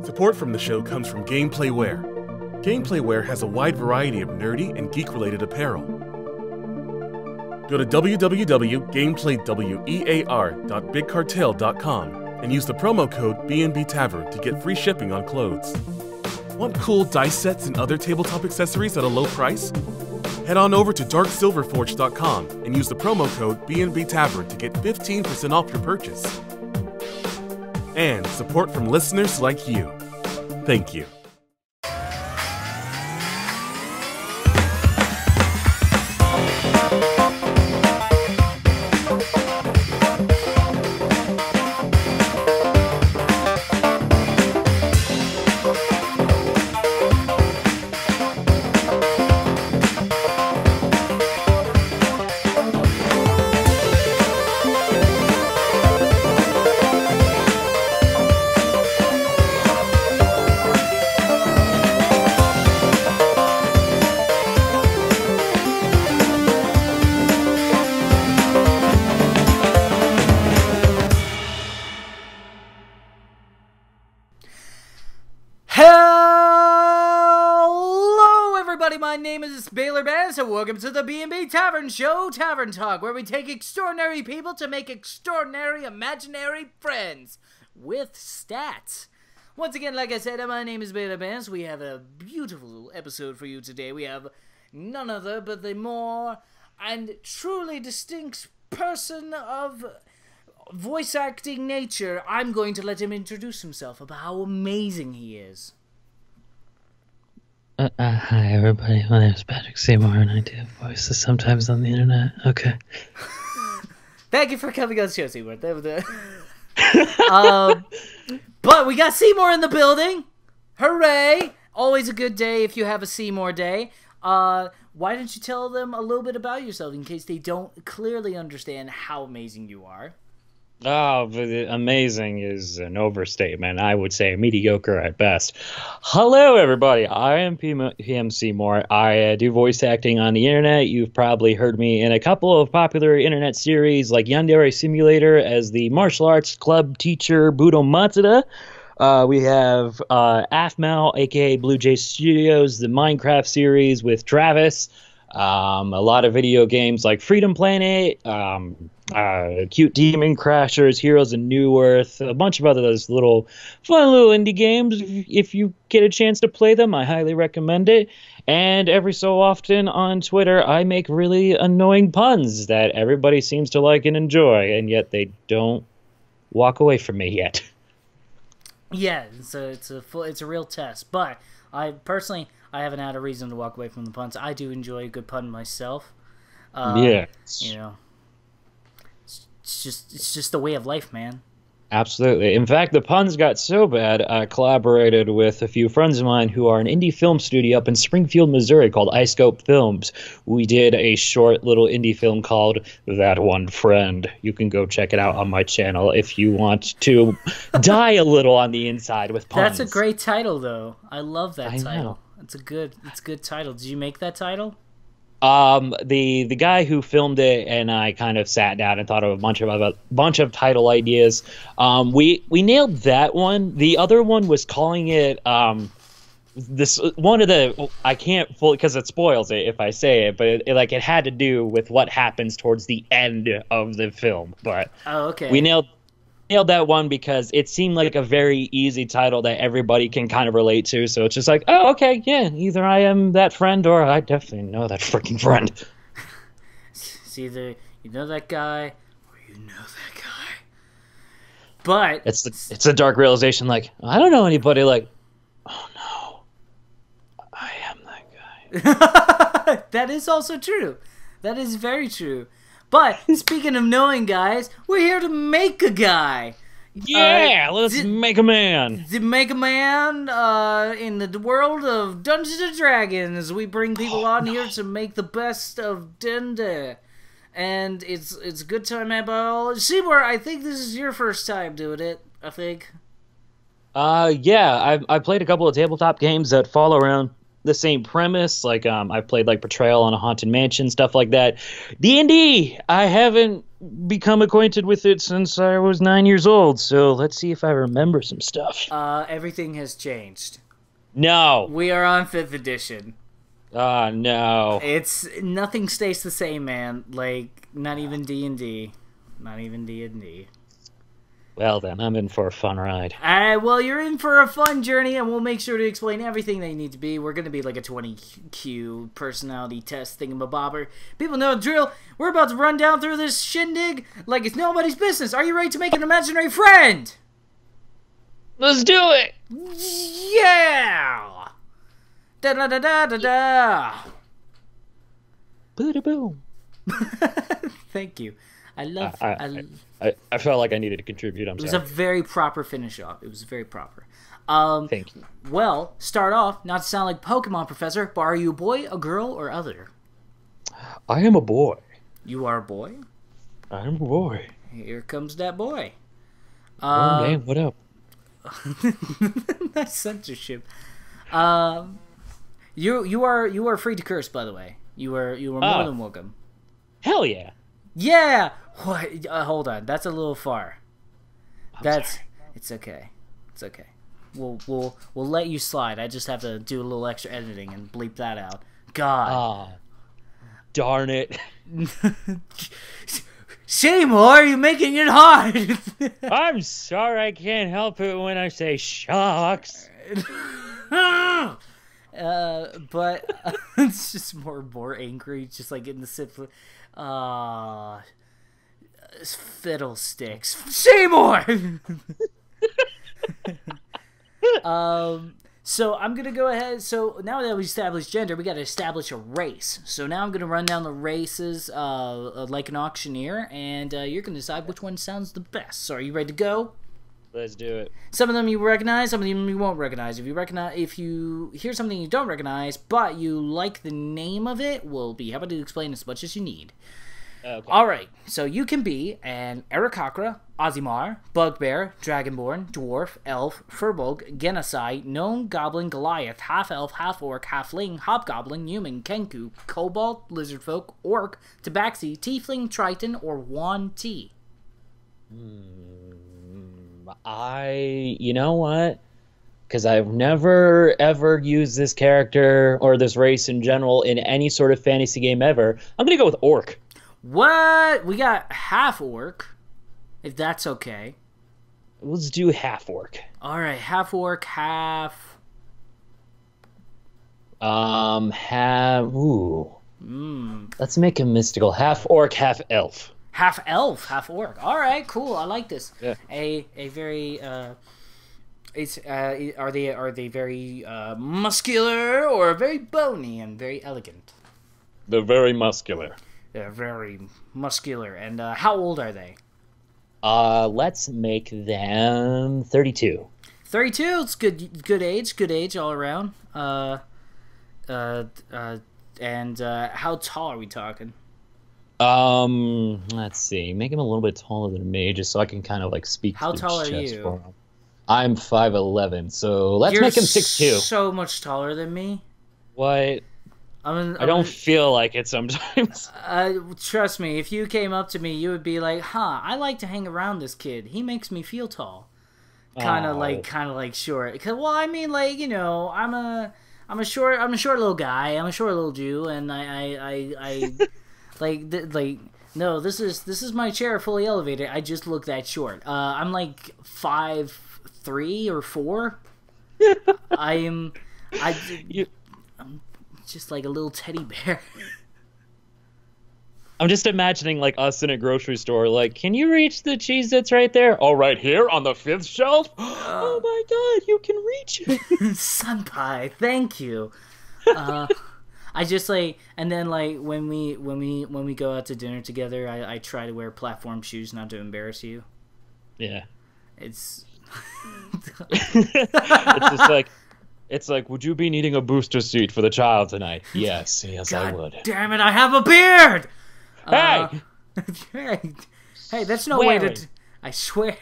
Support from the show comes from Gameplayware. Gameplayware has a wide variety of nerdy and geek-related apparel. Go to www.gameplaydwear.bigcartel.com and use the promo code B&B Tavern to get free shipping on clothes. Want cool dice sets and other tabletop accessories at a low price? Head on over to darksilverforge.com and use the promo code B&B Tavern to get 15% off your purchase. And support from listeners like you. Thank you. My name is Baylor and welcome to the B&B Tavern Show, Tavern Talk, where we take extraordinary people to make extraordinary imaginary friends with stats. Once again, like I said, my name is Baylor Bands. We have a beautiful episode for you today. We have none other but the more and truly distinct person of voice acting nature. I'm going to let him introduce himself about how amazing he is. Hi everybody, my name is Patrick Seymour and I do voices sometimes on the internet. Okay. Thank you for coming on the show, Seymour. But we got Seymour in the building. Hooray! Always a good day if you have a Seymour day. Why don't you tell them a little bit about yourself in case they don't clearly understand how amazing you are? Oh, but amazing is an overstatement. I would say mediocre at best. Hello, everybody. I am PM Seymour. I do voice acting on the internet. You've probably heard me in a couple of popular internet series like Yandere Simulator as the martial arts club teacher Budo Matsuda. We have Afmal, aka Blue Jay Studios, the Minecraft series with Travis. A lot of video games like Freedom Planet, Cute Demon Crashers, Heroes of New Earth, a bunch of other those little fun little indie games. If you get a chance to play them, I highly recommend it. And every so often on Twitter, I make really annoying puns that everybody seems to like and enjoy, and yet they don't walk away from me yet. Yeah, it's a real test. But I haven't had a reason to walk away from the puns. I do enjoy a good pun myself. Yeah, you know, it's just the way of life, man. Absolutely. In fact, the puns got so bad, I collaborated with a few friends of mine who are an indie film studio up in Springfield, Missouri called iScope Films. We did a short little indie film called That One Friend. You can go check it out on my channel if you want to die a little on the inside with puns. That's a great title, though. I love that title. Know. It's a good title. Did you make that title? The guy who filmed it and I kind of sat down and thought of a bunch of title ideas. We nailed that one. The other one was calling it this one of the I can't fully because it spoils it if I say it, but it had to do with what happens towards the end of the film. But we nailed that one because it seemed like a very easy title that everybody can kind of relate to. So it's just like, oh, okay, yeah, either I am that friend or I definitely know that freaking friend. It's either you know that guy or you know that guy. But it's a dark realization. Like, I don't know anybody. Like, oh no, I am that guy. That is also true. That is very true. But speaking of knowing guys, we're here to make a guy. Yeah, let's make a man. To make a man in the world of Dungeons and Dragons, we bring people here to make the best of D&D. And it's a good time at all. Seymour, I think this is your first time doing it, I think. Yeah, I played a couple of tabletop games that fall around the same premise. Like I've played like Betrayal on a Haunted Mansion, stuff like that. D&D, I haven't become acquainted with it since I was 9 years old, so let's see if I remember some stuff. Everything has changed. No. We are on 5th edition. Ah, no. Nothing stays the same, man. Like, not even D&D. Not even D&D. Well then, I'm in for a fun ride. Well, you're in for a fun journey, and we'll make sure to explain everything they need to be. We're going to be like a 20Q personality test thingamabobber. People know the drill. We're about to run down through this shindig like it's nobody's business. Are you ready to make an imaginary friend? Let's do it! Yeah! Da-da-da-da-da-da! Boom. Thank you. I felt like I needed to contribute. It was a very proper finish off. It was very proper. Thank you. Well, start off, not to sound like Pokemon Professor, but are you a boy, a girl, or other? I am a boy. You are a boy? I am a boy. Here comes that boy. Oh, man, what up? Nice censorship. You are free to curse, by the way. You are more than welcome. Hell yeah. Yeah. What? Hold on. That's a little far. Sorry. It's okay. It's okay. We'll let you slide. I just have to do a little extra editing and bleep that out. God. Darn it. Seymour, you're making it hard. I'm sorry, I can't help it when I say shucks. But it's just more angry, just like in the sip. Fiddlesticks, Seymour. So I'm gonna go ahead. So now that we established gender, we gotta establish a race. So now I'm gonna run down the races, like an auctioneer, and you're gonna decide which one sounds the best. So are you ready to go? Let's do it. Some of them you recognize, some of them you won't recognize. If you hear something you don't recognize, but you like the name of it, we'll be happy to explain as much as you need. Okay. Alright, so you can be an Arakocra, Ozimar, Bugbear, Dragonborn, Dwarf, Elf, Furbolg, Genocide, Gnome, Goblin, Goliath, Half-Elf, Half-Orc, Halfling, Hobgoblin, Human, Kenku, Kobold, Lizardfolk, Orc, Tabaxi, Tiefling, Triton, or Yuan Ti. You know what? Because I've never, ever used this character or this race in general in any sort of fantasy game ever. I'm going to go with Orc. What? We got half-orc, if that's okay. Let's do half-orc. Alright, half-orc, half... Ooh. Let's make him mystical. Half-orc, half-elf. Half-elf, half-orc. Alright, cool, I like this. Yeah. A very, are they very, muscular, or very bony and very elegant? They're very muscular. They're very muscular. And how old are they? Let's make them 32. 32. It's good age all around. And how tall are we talking? Let's see. Make him a little bit taller than me, just so I can kind of like speak. How tall are chest you? For him. I'm 5'11", so let's You're make him 6'2". So much taller than me. What? I don't feel like it sometimes. Trust me, if you came up to me, you would be like, "Huh, I like to hang around this kid. He makes me feel tall." Kind of like short. Well, I mean, like, you know, I'm a short little guy. I'm a short little Jew, and I no, this is my chair fully elevated. I just look that short. I'm like 5'3" or 4". I'm just like a little teddy bear. I'm just imagining like us in a grocery store. Like, can you reach the cheese that's right there? Oh, right here on the 5th shelf. Oh my God, you can reach it. Senpai, thank you. I just like, and then like when we go out to dinner together, I try to wear platform shoes not to embarrass you. Yeah. It's it's like, would you be needing a booster seat for the child tonight? Yes, God I would. Damn it, I have a beard. Hey, hey, that's no way to. I swear,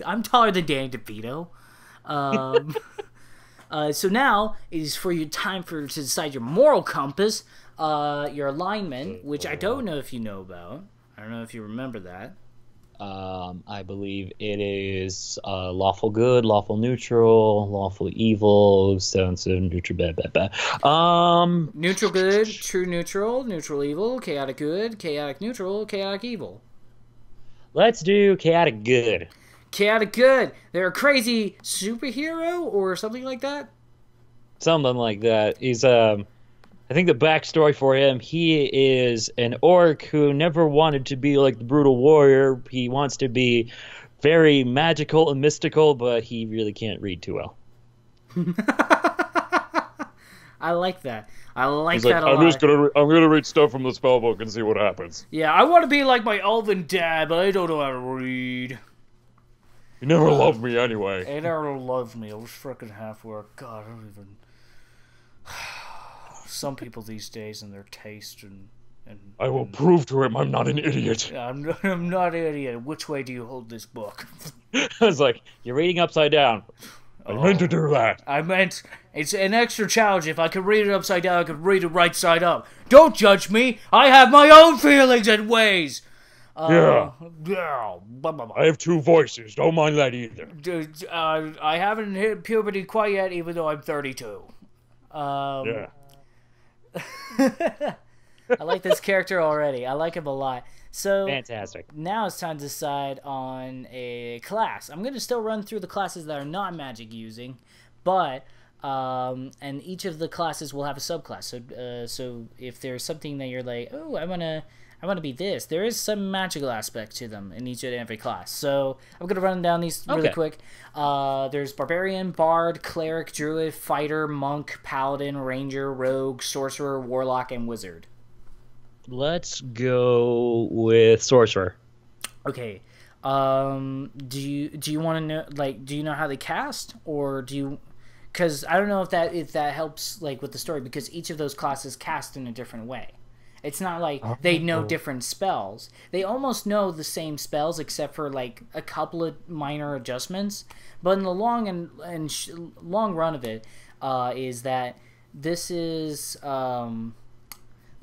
I'm taller than Danny DeVito. So now it is for your time to decide your moral compass, your alignment, which I don't know if you know about. I don't know if you remember that. I believe it is lawful good, lawful neutral, lawful evil, so neutral bad. Neutral good, true neutral, neutral evil, chaotic good, chaotic neutral, chaotic evil. Let's do chaotic good. Chaotic good. They're a crazy superhero or something like that? Something like that. He's I think the backstory for him, he is an orc who never wanted to be like the brutal warrior. He wants to be very magical and mystical, but he really can't read too well. I like that. I like He's that like, a lot. I'm gonna read stuff from the spellbook and see what happens. Yeah, I want to be like my elven dad, but I don't know how to read. You never loved me anyway. They never loved me. I was freaking half-work. God, I don't even... Some people these days and their taste and I will prove to him I'm not an idiot. I'm not an idiot. Which way do you hold this book? I was like, you're reading upside down. I meant to do that. I meant it's an extra challenge. If I could read it upside down, I could read it right side up. Don't judge me. I have my own feelings and ways. Yeah. Yeah. I have two voices. Don't mind that either. I haven't hit puberty quite yet, even though I'm 32. Yeah. I like this character already. I like him a lot. So Fantastic. now it's time to decide on a class. I'm going to still run through the classes that are not magic using, but and each of the classes will have a subclass. So if there's something that you're like, oh, I want to be this, there is some magical aspect to them in each and every class. So I'm going to run down these really quick. There's Barbarian, Bard, Cleric, Druid, Fighter, Monk, Paladin, Ranger, Rogue, Sorcerer, Warlock, and Wizard. Let's go with Sorcerer. Okay. Do you want to know, like, do you know how they cast, or do you? Because I don't know if that helps, like, with the story, because each of those classes cast in a different way. It's not like they know different spells. They almost know the same spells, except for like a couple of minor adjustments. But in the long long run of it, is that this is.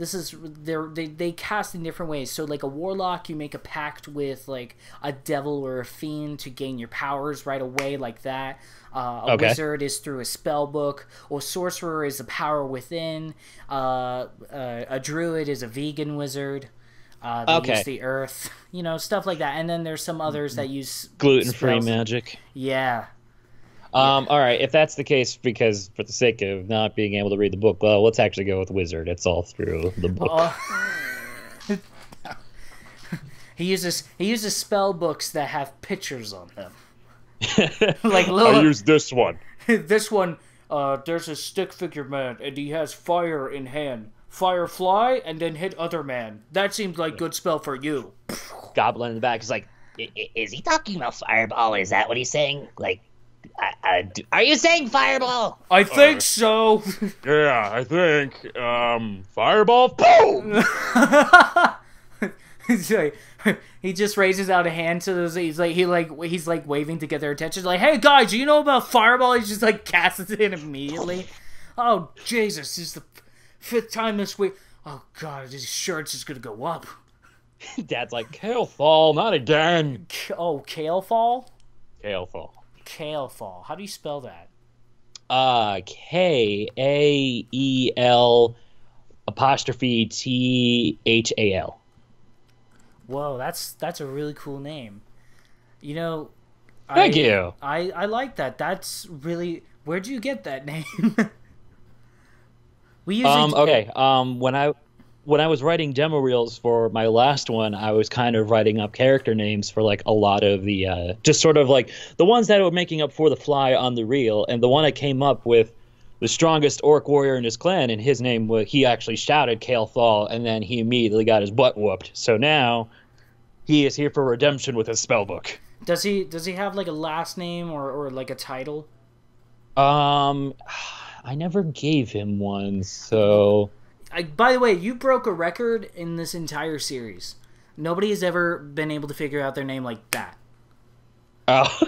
They cast in different ways. So like a warlock, you make a pact with like a devil or a fiend to gain your powers right away, like that. A wizard is through a spell book. Or sorcerer is a power within. A druid is a vegan wizard. They use the earth, stuff like that. And then there's some others that use gluten-free magic. Yeah. All right, if that's the case, because for the sake of not being able to read the book, well, let's actually go with Wizard. It's all through the book. He uses spell books that have pictures on them. Like I use this one. This one, there's a stick figure man, and he has fire in hand. Fire fly, and then hit other man. That seems like good spell for you. Goblin in the back is like, Is he talking about fireball? Is that what he's saying? Like, are you saying fireball? I think so. Yeah, I think. Fireball. Boom! He just raises out a hand to those. He's like waving to get their attention. Like, hey guys, do you know about fireball? He just like casts it in immediately. Oh Jesus! This is the 5th time this week. Oh God, his shirt's just gonna go up. Dad's like, Kale fall, not again. Oh, kale fall. Kale fall. Kale fall. How do you spell that? Kael apostrophe THAL. Whoa, that's a really cool name. Thank you. I like that. That's really. Where'd you get that name? We usually when I was writing demo reels for my last one, I was kind of writing up character names for like a lot of the just sort of like the ones that were making up for the fly on the reel, and the one I came up with, the strongest orc warrior in his clan, and his name was, he actually shouted Kale Fall, and then he immediately got his butt whooped. So now he is here for redemption with his spellbook. Does he have like a last name or like a title? I never gave him one, so. By the way, you broke a record in this entire series. Nobody has ever been able to figure out their name like that. Oh.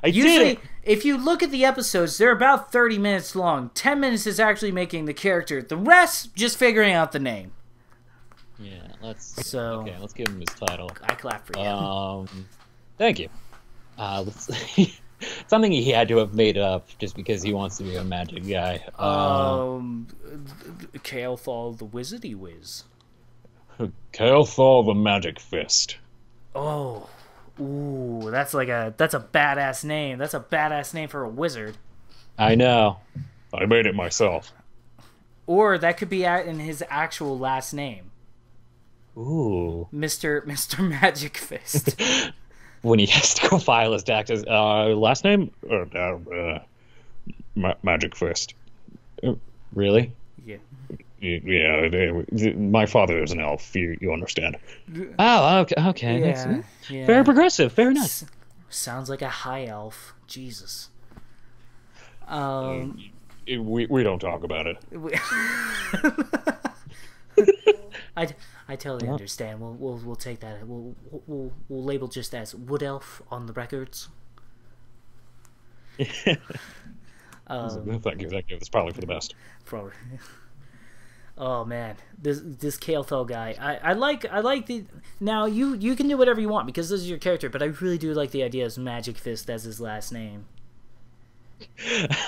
Usually, if you look at the episodes, they're about 30 minutes long. 10 minutes is actually making the character. The rest, just figuring out the name. Yeah, So- let's give him his title. I clap for you. Thank you. Let's something he had to have made up just because he wants to be a magic guy. Kael'thal the Wizardy Wiz. Kael'thal the Magic Fist. Oh, ooh, that's a badass name. That's a badass name for a wizard. I know. I made it myself. Or that could be in his actual last name, Ooh. Mr. Magic Fist. When he has to go file his taxes. Last name? Magic Fist. Really? Yeah. Yeah, my father is an elf. You understand? Oh, okay. Yeah, That's very progressive. Very nice. Sounds like a high elf. Jesus. We don't talk about it. I totally understand. We'll take that. We'll label just as wood elf on the records. Thank you. That's probably for the best. Probably. Oh man, this Kael'thal guy. I like the. Now you can do whatever you want because this is your character, but I really do like the idea of Magic Fist as his last name.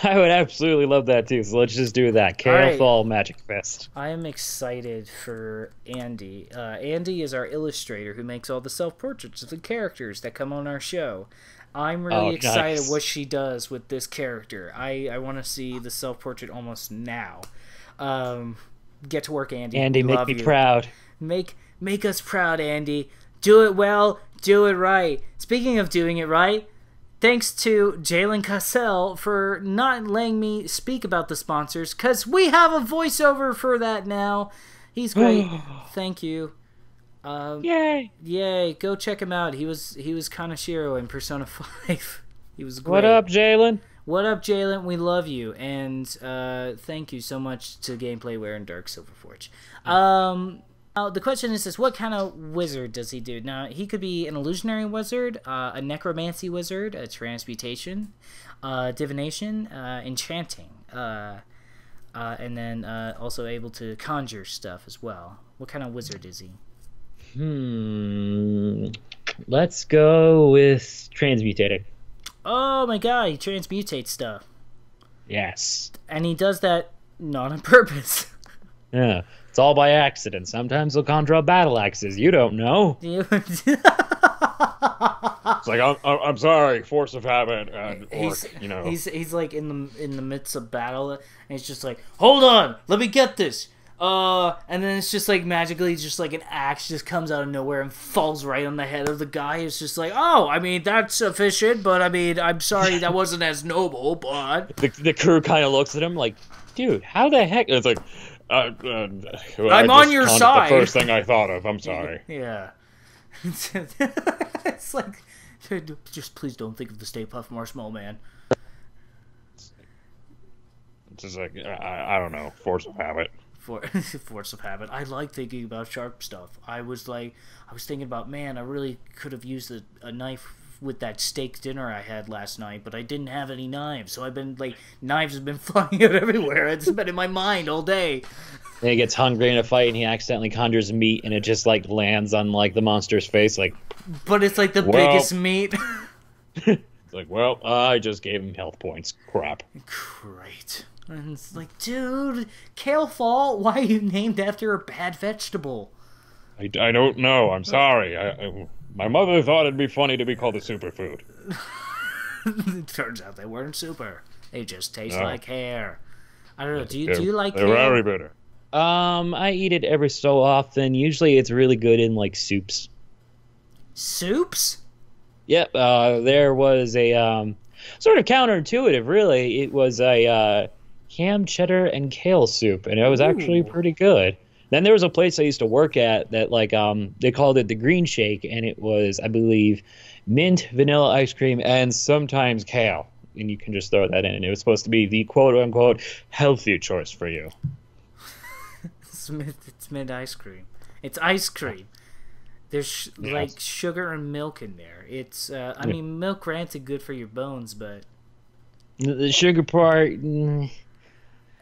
I would absolutely love that too. So let's just do that. Kael'thal Magic Fist. I am excited for Andy. Andy is our illustrator who makes all the self-portraits of the characters that come on our show. I'm really excited nice. what she does with this character. I want to see the self-portrait almost now. Get to work, Andy. Andy, We make love me you. proud. Make us proud, Andy. Do it well, do it right. Speaking of doing it right, thanks to Jalen Cassell for not letting me speak about the sponsors, because we have a voiceover for that now. He's great. Thank you. Yay! Yay, go check him out. He was Kanashiro in Persona 5. He was great. What up, Jalen? What up, Jalen? We love you, and thank you so much to Gameplaywear and Dark Silver Forge. The question is what kind of wizard does he do? Now, he could be an illusionary wizard, a necromancy wizard, a transmutation, divination, enchanting, and then also able to conjure stuff as well. What kind of wizard is he? Let's go with transmutating. Oh my god, he transmutates stuff. Yes. And he does that not on purpose. Yeah. It's all by accident. Sometimes they'll conjure up battle axes. You don't know. It's like I'm sorry, force of habit, and he's like in the midst of battle, and he's just like, hold on, let me get this. And then it's just like magically, just like an axe just comes out of nowhere and falls right on the head of the guy. It's just like, oh, I mean that's efficient, but I mean I'm sorry that wasn't as noble. But the crew kind of looks at him like, dude, how the heck? it's like I'm I on just your counted side. The first thing I thought of. I'm sorry. Yeah. It's like, just please don't think of the Stay Puft Marshmallow Man. It's just like I don't know, force of habit. Force of habit. I like thinking about sharp stuff. I was thinking about, man, I really could have used a knife with that steak dinner I had last night, but I didn't have any knives, so I've been like, knives have been flying out everywhere. It's been in my mind all day. Then he gets hungry in a fight and he accidentally conjures meat and it just like lands on like the monster's face like. But it's like the biggest meat. It's like, well, I just gave him health points. Crap. Great. And it's like, dude, Kael'thal, why are you named after a bad vegetable? I don't know. I'm sorry. My mother thought it'd be funny to be called a superfood. It turns out they weren't super. They just taste like hair. I don't know. Do you like They're kale? very bitter. I eat it every so often. Usually it's really good in like soups. Soups? Yep. There was a sort of counterintuitive, really. It was a ham, cheddar, and kale soup, and it was actually pretty good. Then there was a place I used to work at that like they called it the Green Shake, and it was, I believe, mint, vanilla ice cream, and sometimes kale. And you can just throw that in, and it was supposed to be the quote-unquote healthy choice for you. It's mint ice cream. It's ice cream. There's like sugar and milk in there. It's I mean, milk granted good for your bones, but The sugar part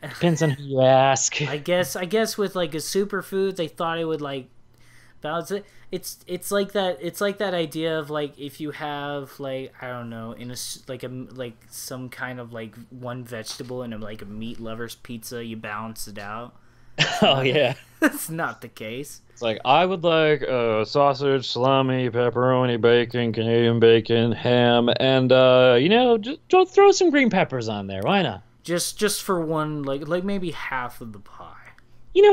depends on who you ask. I guess with like a superfood, they thought it would like balance it. It's like that. It's like that idea of like if you have like I don't know in like some kind of like one vegetable in like a meat lover's pizza, you balance it out. Oh yeah. That's not the case. It's like I would like sausage, salami, pepperoni, bacon, Canadian bacon, ham, and just throw some green peppers on there. Why not? Just for one like maybe half of the pie.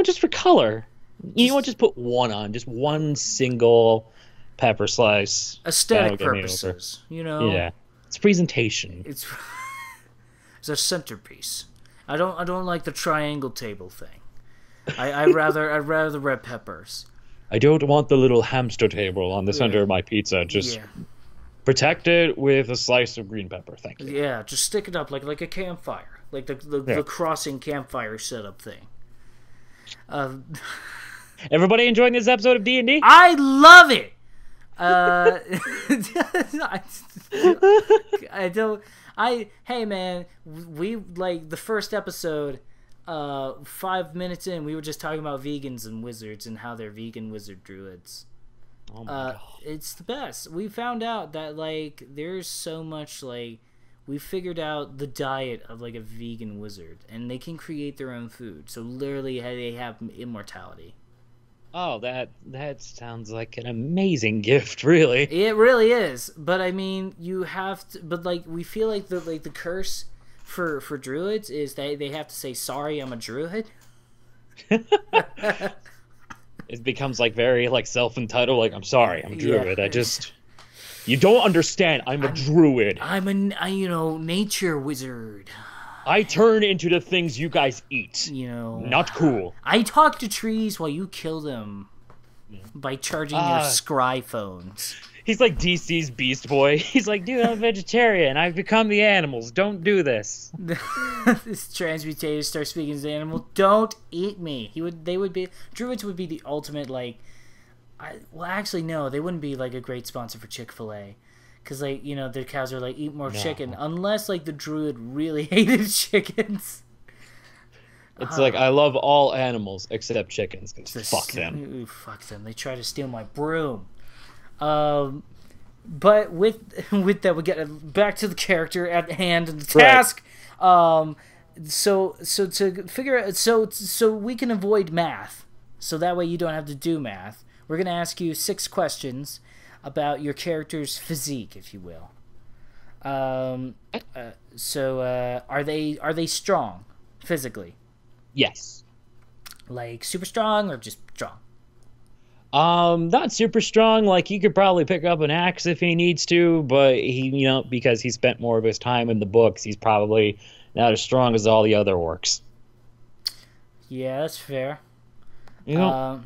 Just for color. You know what? Just put one on. Just one single pepper slice. Aesthetic purposes, Yeah, it's presentation. It's a centerpiece. I don't like the triangle table thing. I'd rather the red peppers. I don't want the little hamster table on the center of my pizza. Just protect it with a slice of green pepper. Thank you. Yeah, just stick it up like a campfire, like the crossing campfire setup thing. Everybody enjoying this episode of D&D? I love it. Hey man, we like the first episode. 5 minutes in, we were just talking about vegans and wizards and how they're vegan wizard druids. Oh my God. It's the best. We found out that like there's so much like we figured out the diet of like a vegan wizard, and they can create their own food. So literally, they have immortality. Oh, that sounds like an amazing gift, really. It really is. But I mean, you have to. But like, we feel like the curse for druids is that they have to say sorry, I'm a druid. It becomes like very like self-entitled. Like, I'm sorry, I'm a druid. Yeah. You don't understand. I'm a druid. I'm a nature wizard. I turn into the things you guys eat. Not cool. I talk to trees while you kill them by charging your scry phones. He's like DC's Beast Boy. He's like, dude, I'm a vegetarian. I've become the animals. Don't do this. This transmutator starts speaking as an animal. Don't eat me. Druids would be the ultimate like. Actually, no, they wouldn't be like a great sponsor for Chick-fil-A, because like their cows are like eat more chicken, unless like the druid really hated chickens. It's like I love all animals except chickens. Cause fuck them. Ooh, fuck them. They try to steal my broom. But with that, we get back to the character at hand and the task. Right. So to figure out, so we can avoid math. So that way you don't have to do math. We're gonna ask you 6 questions about your character's physique, if you will. So are they strong physically? Yes. Like super strong or just strong? Not super strong. Like, he could probably pick up an axe if he needs to, but he, because he spent more of his time in the books, he's probably not as strong as all the other orcs. Yeah, that's fair. Yeah,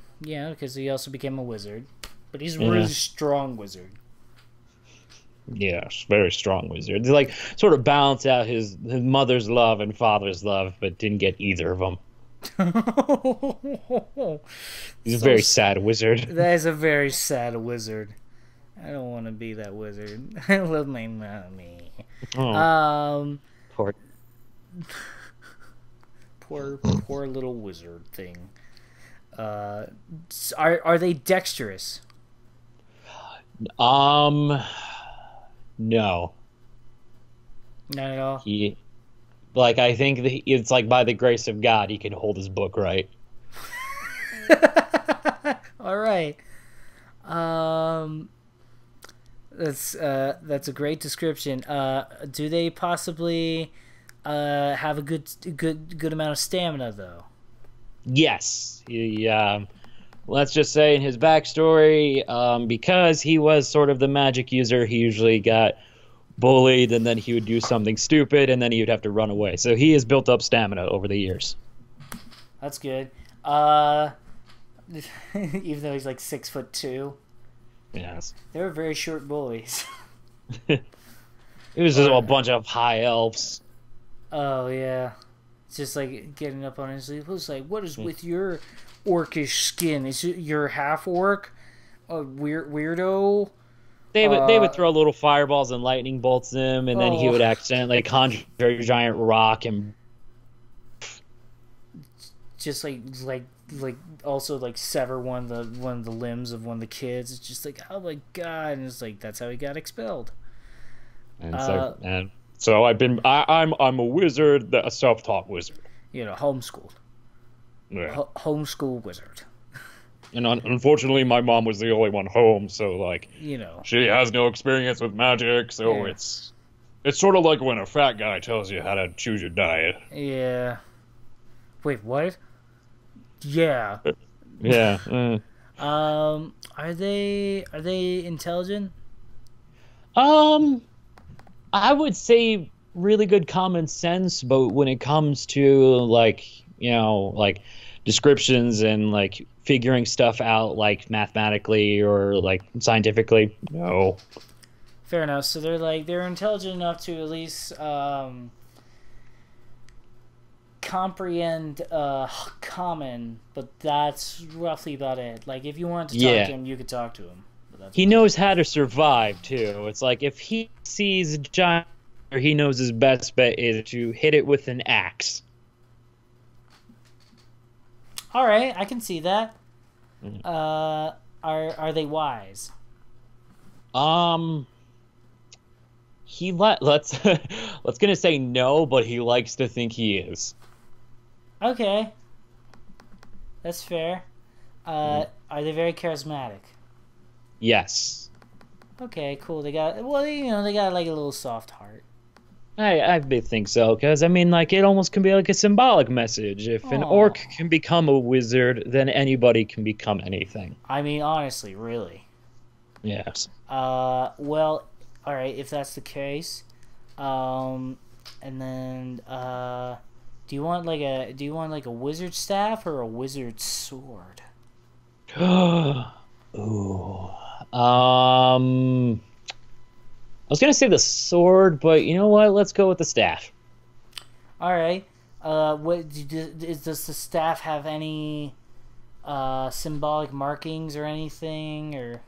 because he also became a wizard, but he's a really strong wizard. Yes, very strong wizard. They like sort of balance out his mother's love and father's love, but didn't get either of them. He's a very sad wizard. That is a very sad wizard. I don't want to be that wizard. I love my mommy. Oh. Poor little wizard thing. Are they dexterous? No. Not at all. I think it's like by the grace of God he can hold his book right. All right. That's a great description. Do they possibly have a good amount of stamina though? Yes. Let's just say in his backstory, because he was sort of the magic user, he usually got bullied, and then he would do something stupid, and then he would have to run away. So he has built up stamina over the years. That's good. Even though he's like 6'2". Yes. They were very short bullies. It was just a bunch of high elves. Oh yeah, it's just like getting up on his sleeve. It was like, what is with your orcish skin? Is it your half orc? A weirdo? They would throw little fireballs and lightning bolts at him, and then he would accidentally conjure a giant rock and. just like also like sever one of the limbs of one of the kids. It's just like, oh my god, and it's like that's how he got expelled. And so I'm a wizard, a self-taught wizard. Homeschooled. Yeah. Homeschool wizard. And unfortunately, my mom was the only one home, so like, she has no experience with magic. So it's sort of like when a fat guy tells you how to choose your diet. Yeah. Wait, what? Yeah. Yeah. Are they intelligent? I would say really good common sense, but when it comes to like descriptions and like figuring stuff out like mathematically or like scientifically, no. Fair enough. So they're intelligent enough to at least comprehend common, but that's roughly about it. Like if you wanted to talk to him, you could talk to him. He knows how to survive too. It's like if he sees a giant, he knows his best bet is to hit it with an axe. All right, I can see that. Are they wise? Let's gonna say no, but he likes to think he is. Okay, that's fair. Are they very charismatic? Yes. Okay, cool. They got like a little soft heart. I think so, because I mean, like, it almost can be like a symbolic message. If an orc can become a wizard, then anybody can become anything. I mean, honestly, really. Yes. Well, all right, if that's the case, and then do you want like a wizard staff or a wizard sword? Ooh. I was gonna say the sword, but you know what? Let's go with the staff. All right. Does the staff have any symbolic markings or anything, or?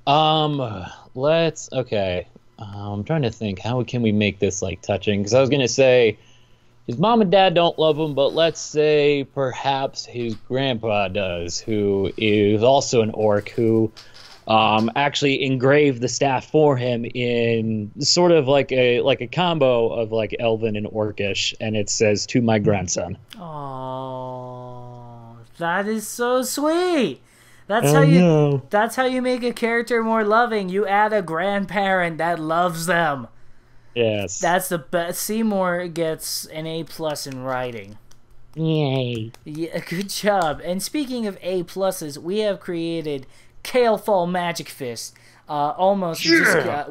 Okay. I'm trying to think. How can we make this like touching? Because I was gonna say his mom and dad don't love him, but let's say perhaps his grandpa does, who is also an orc, who actually engraved the staff for him in sort of like a combo of like elven and orcish, and it says "To my grandson." Oh, that is so sweet. That's how you make a character more loving. You add a grandparent that loves them. Yes. That's the best. Seymour gets an A+ in writing. Yay. Yeah, good job. And speaking of A+, we have created Kalefall Magic Fist.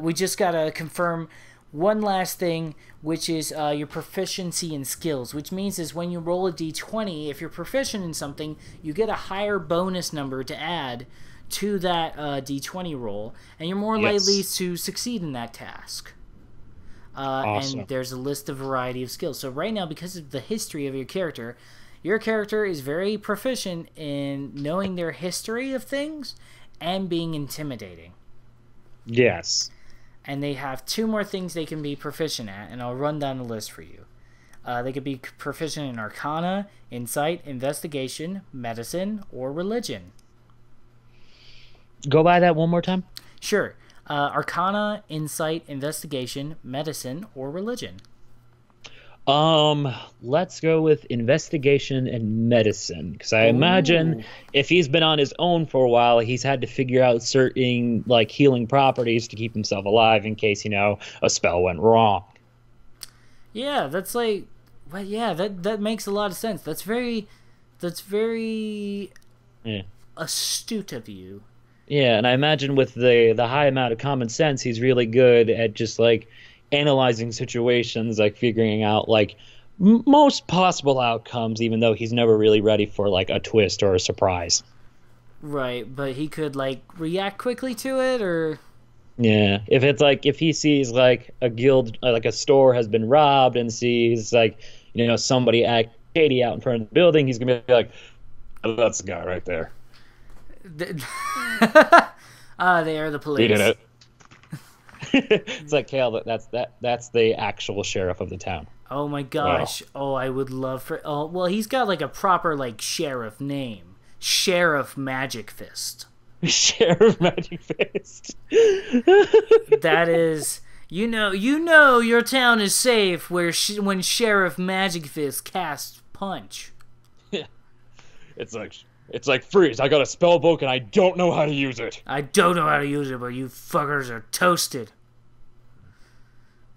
We just gotta confirm one last thing, which is your proficiency in skills, which means is when you roll a d20, if you're proficient in something, you get a higher bonus number to add to that d20 roll, and you're more likely to succeed in that task. Awesome. And there's a list of variety of skills. So right now, because of the history of your character is very proficient in knowing their history of things and being intimidating. Yes. And they have 2 more things they can be proficient at, and I'll run down the list for you. They could be proficient in Arcana, Insight, Investigation, Medicine, or Religion. Go by that one more time? Sure. Arcana, Insight, Investigation, Medicine, or Religion. Let's go with Investigation and Medicine, because I imagine if he's been on his own for a while, he's had to figure out certain like healing properties to keep himself alive in case, a spell went wrong. Yeah, that's like, well, yeah, that makes a lot of sense. That's very astute of you. Yeah, and I imagine with the high amount of common sense, he's really good at just like analyzing situations, like figuring out like most possible outcomes, even though he's never really ready for like a twist or a surprise. Right, but he could like react quickly to it, or yeah, if he sees like a guild, like a store has been robbed, and sees like somebody act shady out in front of the building, he's gonna be like, oh, that's the guy right there. They are the police. He did it. It's like Kale. That's the actual sheriff of the town. Oh my gosh! Wow. Oh, I would love for. Oh, well, he's got like a proper like sheriff name, Sheriff Magic Fist. Sheriff Magic Fist. That is, you know, your town is safe when Sheriff Magic Fist casts punch. It's like freeze. I got a spell book and I don't know how to use it. I don't know how to use it, but you fuckers are toasted.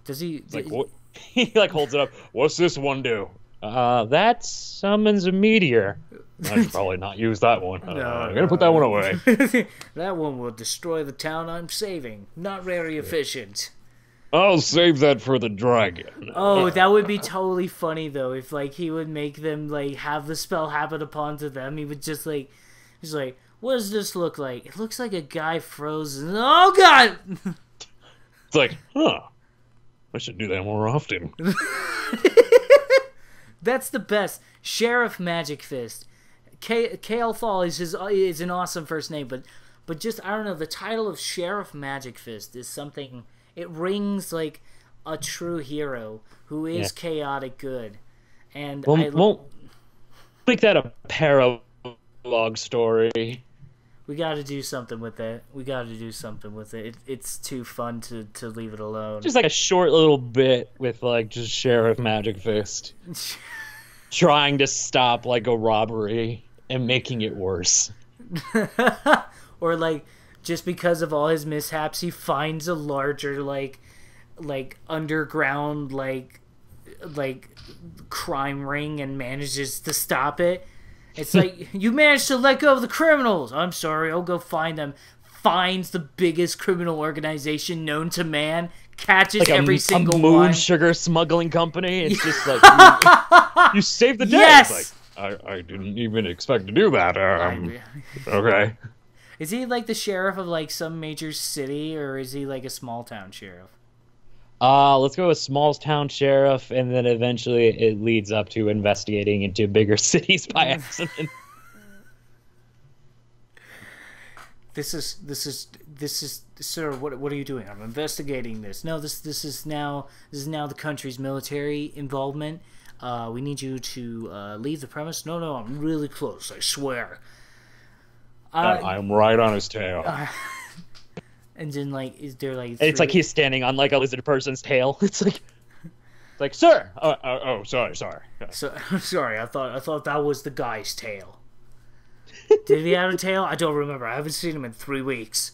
Does he? Like what? He like holds it up. What's this one do? That summons a meteor. I should probably not use that one. No, I'm gonna put that one away. That one will destroy the town I'm saving. Not very efficient. I'll save that for the dragon. Oh, that would be totally funny though. If like he would make them like have the spell happen upon to them, he would just like, he's like, what does this look like? It looks like a guy frozen. Oh God! It's like, huh? I should do that more often. That's the best. Sheriff Magic Fist. Kale Thal is an awesome first name, but just I don't know, the title of Sheriff Magic Fist is something. It rings like a true hero who is chaotic good, and won't make that a paralogue story. We got to do something with it. It's too fun to leave it alone. Just like a short little bit with like just Sheriff Magic Fist trying to stop like a robbery and making it worse. Or like just because of all his mishaps, he finds a larger like underground like crime ring and manages to stop it. It's like, you managed to let go of the criminals. I'm sorry, I'll go find them. Finds the biggest criminal organization known to man. Catches like every single one. A moon sugar smuggling company. It's just like, you saved the day. Yes! It's like, I didn't even expect to do that. Okay. Is he like the sheriff of like some major city, or is he like a small town sheriff? Let's go with small town sheriff, and then eventually it leads up to investigating into bigger cities by accident. This is sir, what are you doing? I'm investigating this. No, this is now the country's military involvement. We need you to leave the premise. No, I'm really close, I swear. I'm right on his tail. And then, like, is there, like... It's like he's standing on, like, a lizard person's tail. It's like, sir! Sorry. Sorry, I thought that was the guy's tail. Did he have a tail? I don't remember. I haven't seen him in 3 weeks.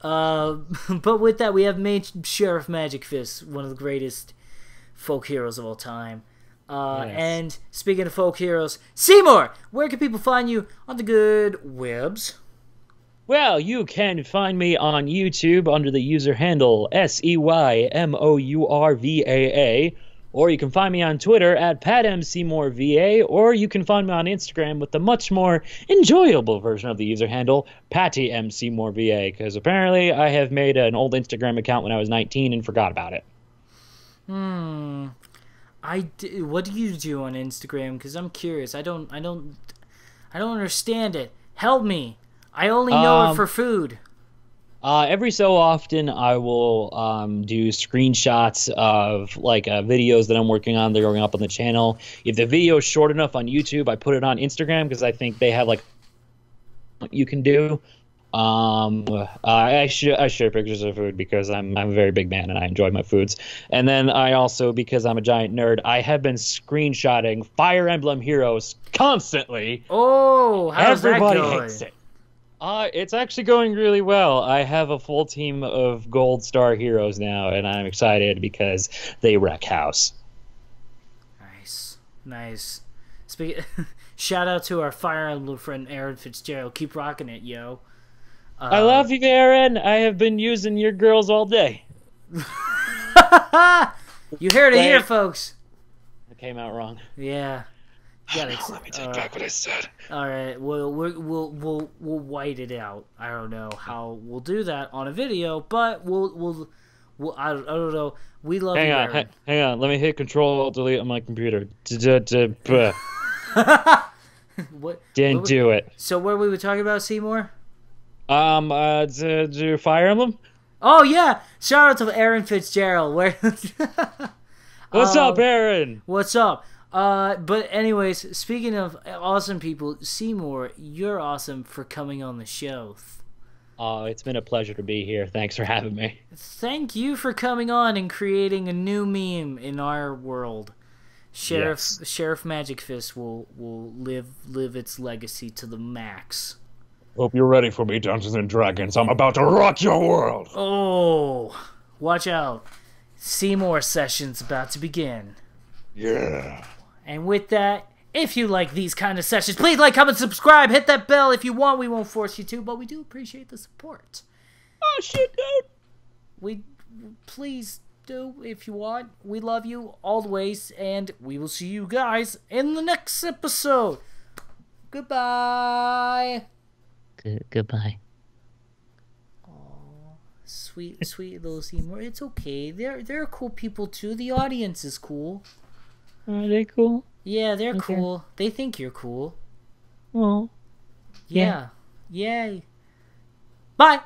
But with that, we have Sheriff Magic Fist, one of the greatest folk heroes of all time. Yes. And speaking of folk heroes, Seymour, where can people find you on the good webs? Well, you can find me on YouTube under the user handle SEYMOURVAA, or you can find me on Twitter at PatMSeymourVA, or you can find me on Instagram with the much more enjoyable version of the user handle, PattyMSeymourVA, because apparently I have made an old Instagram account when I was 19 and forgot about it. What do you do on Instagram? Because I'm curious. I don't understand it. Help me. I only know it for food. Every so often, I will do screenshots of like videos that I'm working on. They're going up on the channel. If the video is short enough on YouTube, I put it on Instagram because I think they have like what you can do. I share pictures of food because I'm a very big man and I enjoy my foods. And then I also, because I'm a giant nerd, I have been screenshotting Fire Emblem Heroes constantly. Oh, how's that going? Everybody hates it. It's actually going really well. I have a full team of gold star heroes now, and I'm excited because they wreck house. Nice. Shout out to our Fire Emblem friend Aaron Fitzgerald. Keep rocking it, yo. I love you, Aaron. I have been using your girls all day. You heard it here, folks. It came out wrong. Yeah. Let me take back what I said. All right, we'll white it out. I don't know how we'll do that on a video, but we'll I don't know. We love you, Aaron. Hang on. Let me hit Control-Delete on my computer. Didn't do it. So what were we talking about, Seymour? Do Fire Emblem? Oh yeah, shout out to Aaron Fitzgerald. Where? What's up, Aaron? What's up? But anyways, speaking of awesome people, Seymour, you're awesome for coming on the show. Oh, it's been a pleasure to be here. Thanks for having me. Thank you for coming on and creating a new meme in our world. Sheriff Magic Fist will live its legacy to the max. Hope you're ready for me, Dungeons and Dragons. I'm about to rock your world. Oh, watch out. Seymour session's about to begin. Yeah. And with that, if you like these kind of sessions, please like, comment, subscribe, hit that bell if you want. We won't force you to, but we do appreciate the support. Oh, shit, dude. Please do if you want. We love you always, and we will see you guys in the next episode. Goodbye. Goodbye. Oh, sweet little Seymour. It's okay. They're cool people too. The audience is cool. Are they cool? Yeah, they're cool. They think you're cool. Well, Yeah. Yay. Bye.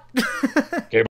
Okay.